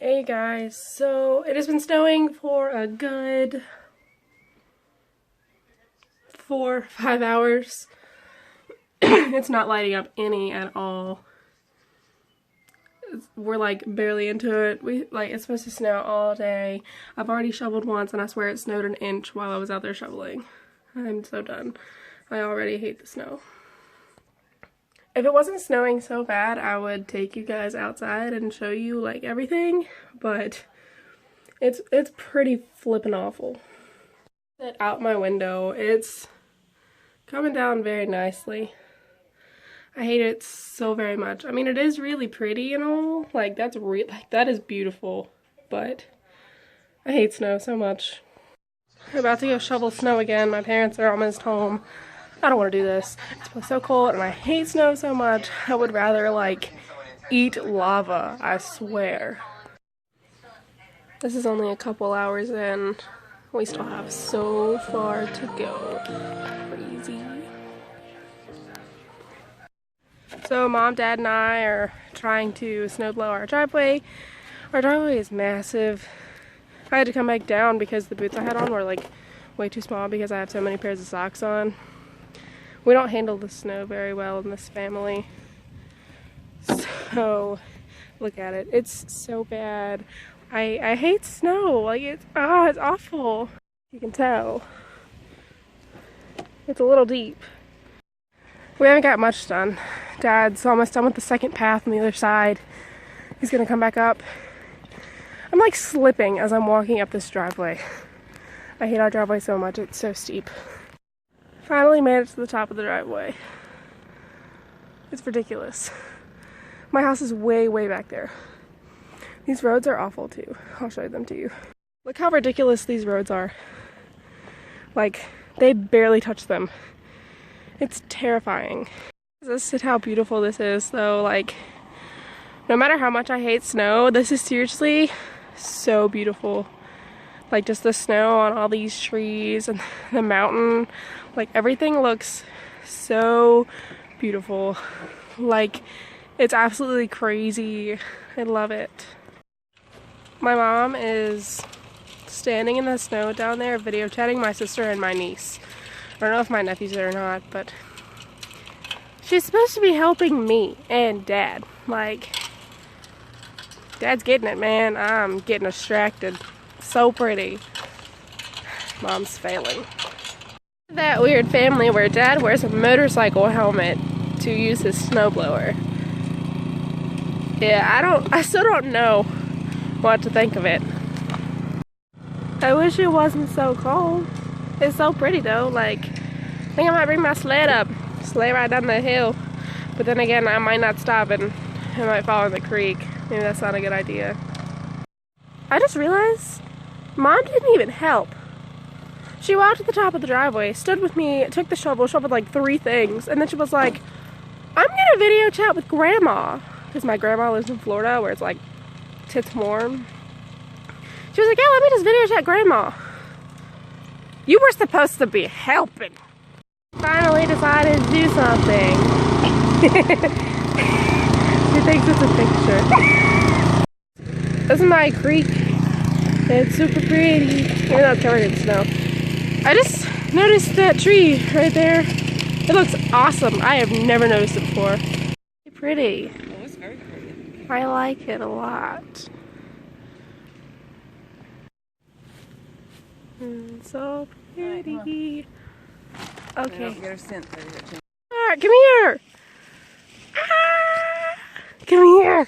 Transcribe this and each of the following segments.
Hey guys, so it has been snowing for a good 4-5 hours. It's not lighting up any at all. We're like barely into it. It's supposed to snow all day. I've already shoveled once and I swear it snowed an inch while I was out there shoveling. I'm so done. I already hate the snow. If it wasn't snowing so bad, I would take you guys outside and show you like everything, but it's pretty flippin' awful. Out my window, it's coming down very nicely. I hate it so very much. I mean, it is really pretty and all, like that is beautiful, but I hate snow so much. I'm about to go shovel snow again. My parents are almost home. I don't want to do this. It's so cold and I hate snow so much. I would rather like eat lava, I swear. This is only a couple hours in. We still have so far to go. Crazy. So Mom, Dad, and I are trying to snowblow our driveway. Our driveway is massive. I had to come back down because the boots I had on were like way too small because I have so many pairs of socks on. We don't handle the snow very well in this family. So, look at it. It's so bad. I hate snow. Like, it's awful. You can tell. It's a little deep. We haven't got much done. Dad's almost done with the second path on the other side. He's gonna come back up. I'm like slipping as I'm walking up this driveway. I hate our driveway so much. It's so steep. Finally made it to the top of the driveway. It's ridiculous. My house is way, way back there. These roads are awful too. I'll show them to you. Look how ridiculous these roads are. Like, they barely touch them. It's terrifying. This is how beautiful this is though. Like, no matter how much I hate snow, this is seriously so beautiful. Like, just the snow on all these trees and the mountain. Like, everything looks so beautiful. Like, it's absolutely crazy. I love it. My mom is standing in the snow down there video chatting my sister and my niece. I don't know if my nephew's there or not, but she's supposed to be helping me and Dad. Like, Dad's getting it, man. I'm getting distracted. So pretty. Mom's failing. That weird family where Dad wears a motorcycle helmet to use his snowblower. Yeah, I still don't know what to think of it. I wish it wasn't so cold. It's so pretty though. Like, I think I might bring my sled up, sleigh right down the hill. But then again, I might not stop and I might fall in the creek. Maybe that's not a good idea. I just realized Mom didn't even help. She walked to the top of the driveway, stood with me, took the shovel, shoveled like 3 things, and then she was like, I'm gonna video chat with Grandma. Because my grandma lives in Florida where it's like tits warm. She was like, yeah, let me just video chat Grandma. You were supposed to be helping. Finally decided to do something. She thinks it's a picture. This is my creek. It's super pretty. Even though it's covered in snow. I just noticed that tree right there. It looks awesome. I have never noticed it before. It's pretty. Oh, it's very pretty. I like it a lot. So pretty. Okay. Alright, come here. Ah, come here.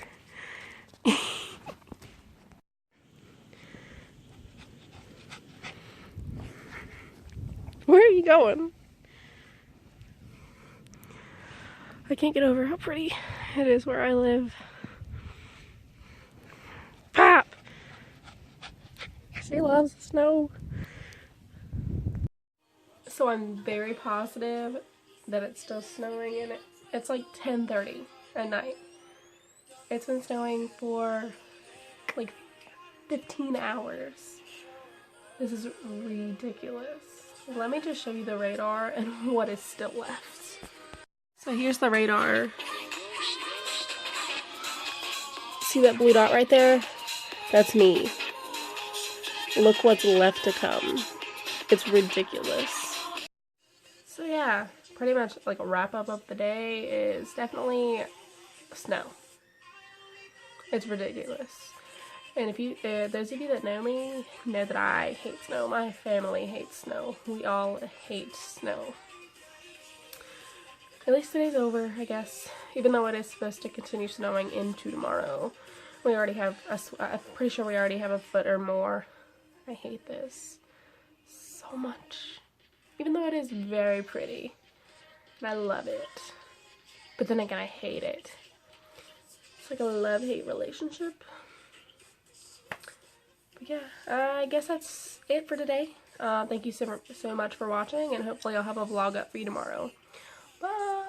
Where are you going? I can't get over how pretty it is where I live. Pop! She loves snow. So I'm very positive that it's still snowing and it's like 10:30 at night. It's been snowing for like 15 hours. This is ridiculous. Let me just show you the radar and what is still left. So here's the radar. See that blue dot right there? That's me. Look what's left to come. It's ridiculous. So yeah, pretty much like a wrap up of the day is definitely snow. It's ridiculous. And if you, those of you that know me know that I hate snow. My family hates snow. We all hate snow. At least today's over, I guess. Even though it is supposed to continue snowing into tomorrow. We already have, I'm pretty sure we already have a foot or more. I hate this so much. Even though it is very pretty. And I love it. But then again, I hate it. It's like a love-hate relationship. But yeah, I guess that's it for today. Thank you so much for watching, and hopefully I'll have a vlog up for you tomorrow. Bye!